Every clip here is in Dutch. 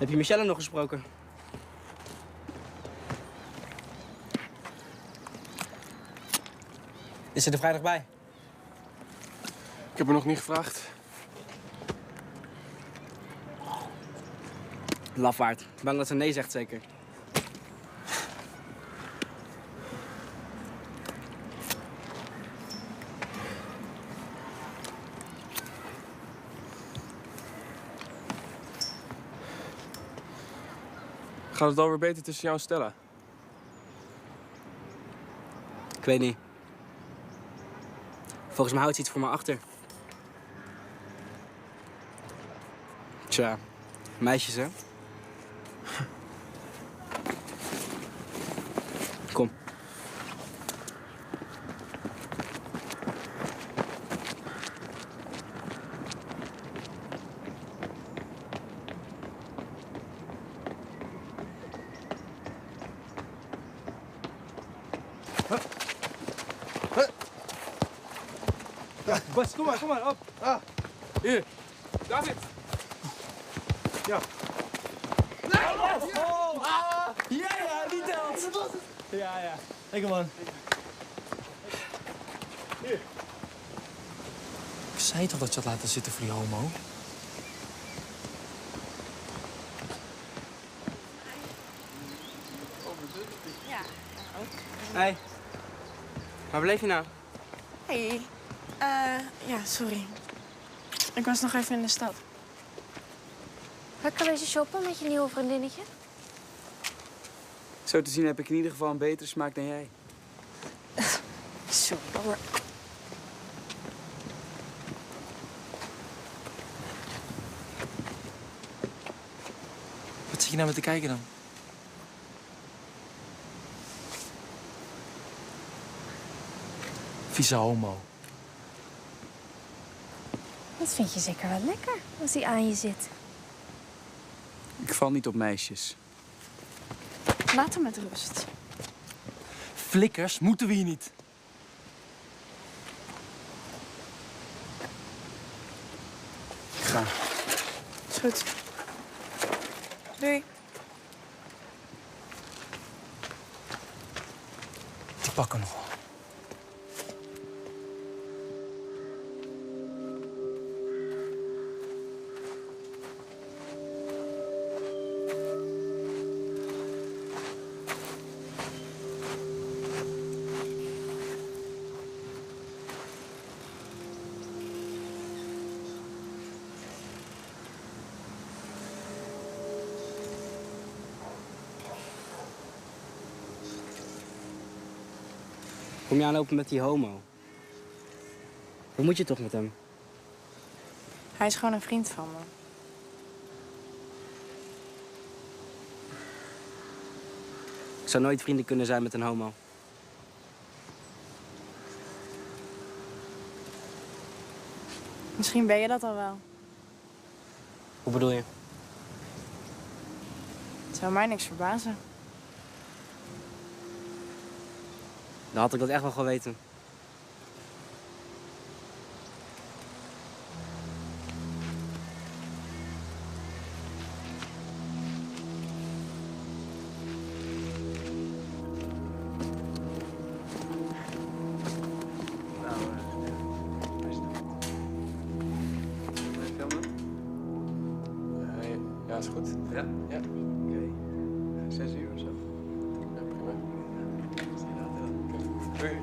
Heb je Michelle nog gesproken? Is ze er vrijdag bij? Ik heb haar nog niet gevraagd. Lafaard. Bang dat ze nee zegt, zeker. Gaat het alweer beter tussen jou en Stella? Ik weet niet. Volgens mij houdt ze iets voor me achter. Tja, meisjes, hè? Kom. Bas, kom maar, op. Hier, David. Ja. Ja, die telt. Ja. Lekker man. Hier. Ik zei toch dat je had laten zitten voor die homo? Ja, ook. Hé. Waar bleef je nou? Hey. Ja, sorry. Ik was nog even in de stad. Ga ik al eens shoppen met je nieuwe vriendinnetje? Zo te zien heb ik in ieder geval een betere smaak dan jij. Sorry hoor. Wat zit je nou met te kijken dan? Vieze homo. Dat vind je zeker wel lekker als hij aan je zit. Ik val niet op meisjes. Laat hem met rust. Flikkers moeten we hier niet. Ik ga. Is goed. Doei. Die pakken nog wel. Kom je aanlopen met die homo? Hoe moet je toch met hem? Hij is gewoon een vriend van me. Ik zou nooit vrienden kunnen zijn met een homo. Misschien ben je dat al wel. Hoe bedoel je? Het zou mij niks verbazen. Dan had ik dat echt wel geweten. Ja, is goed. Ja? Ja. Oké. 6 uur of zo. Ja, prima. Zie je later dan. Doei.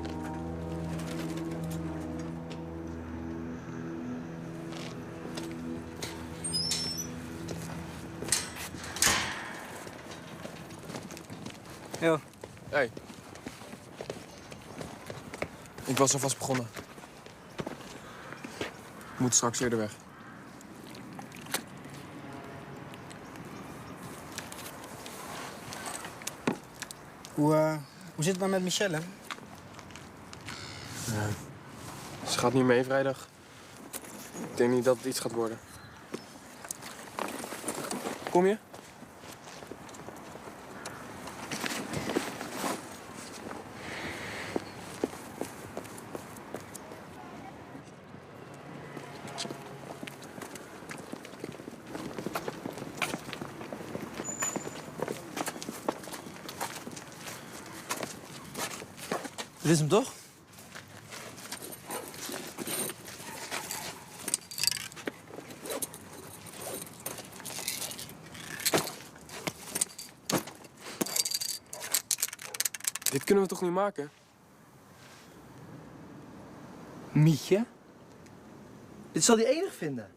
Yo. Hey. Ik was alvast begonnen. Ik moet straks eerder weg. Hoe zit het nou met Michelle? Ja. Ze gaat niet mee vrijdag. Ik denk niet dat het iets gaat worden. Kom je? Dit is hem toch? Dit kunnen we toch niet maken? Mietje? Dit zal hij enig vinden.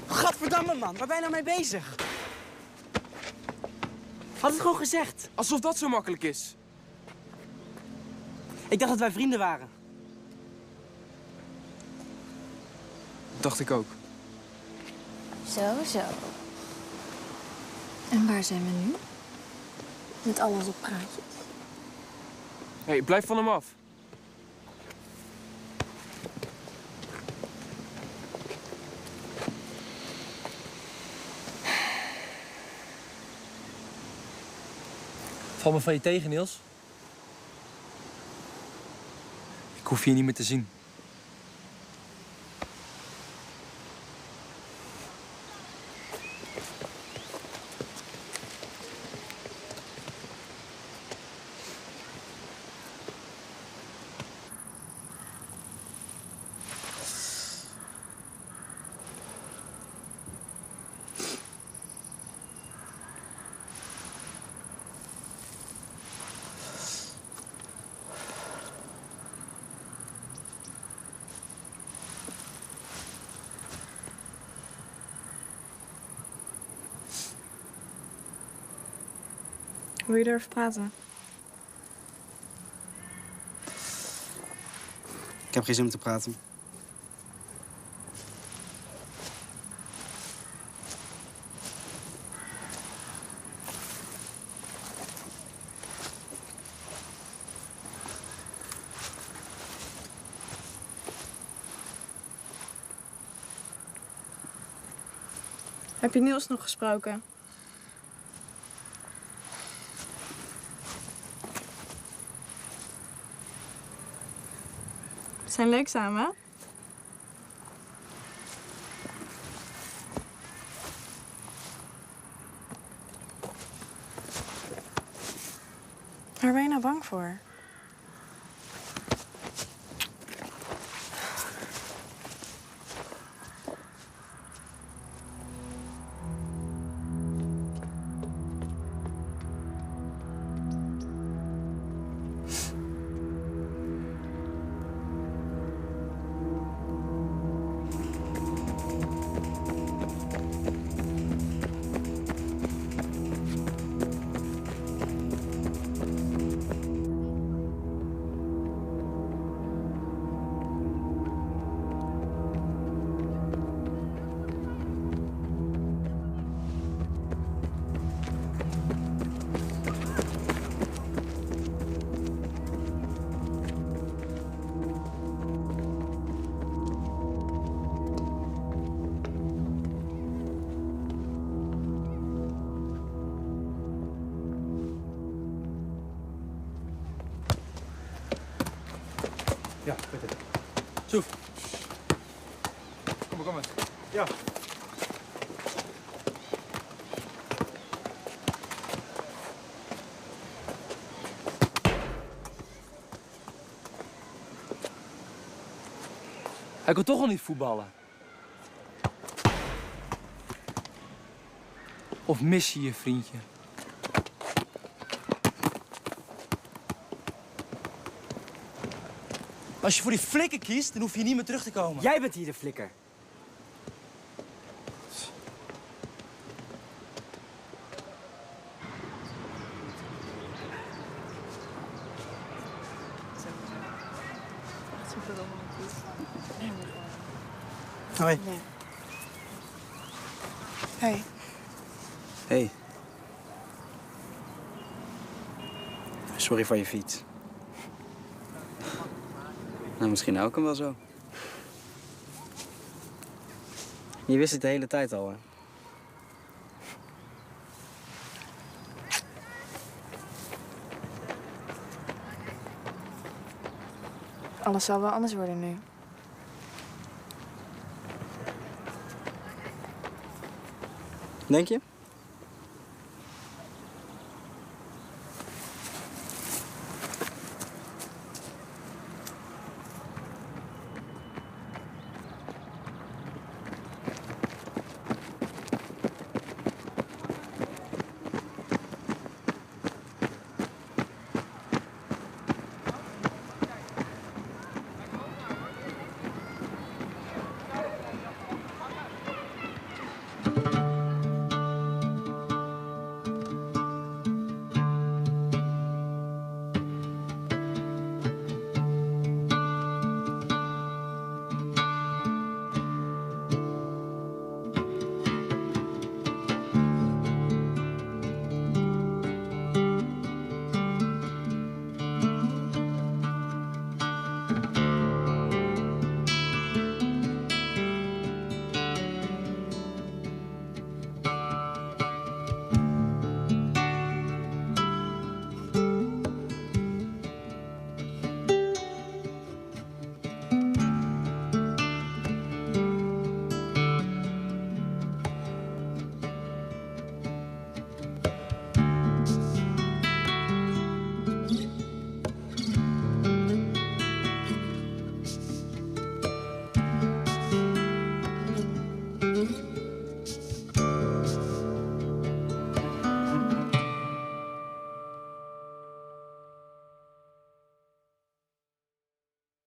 Gadverdamme, man. Waar ben je nou mee bezig? Had het gewoon gezegd. Alsof dat zo makkelijk is. Ik dacht dat wij vrienden waren. Dacht ik ook. Zo, zo. En waar zijn we nu? Met alles op praatjes. Hé, blijf van hem af. Val me van je tegen, Niels. Ik hoef je niet meer te zien. Wil je erover praten? Ik heb geen zin om te praten. Heb je Niels nog gesproken? We zijn leuk samen. Waar ben je nou bang voor? Ja, weet het. Soef. Kom maar. Ja. Hij kon toch al niet voetballen. Of mis je je vriendje? Als je voor die flikker kiest, dan hoef je niet meer terug te komen. Jij bent hier de flikker. Hoi. Nee. Hey. Hey. Sorry voor je fiets. Nou, misschien hou ik hem wel zo. Je wist het de hele tijd al, hè? Alles zal wel anders worden nu. Denk je?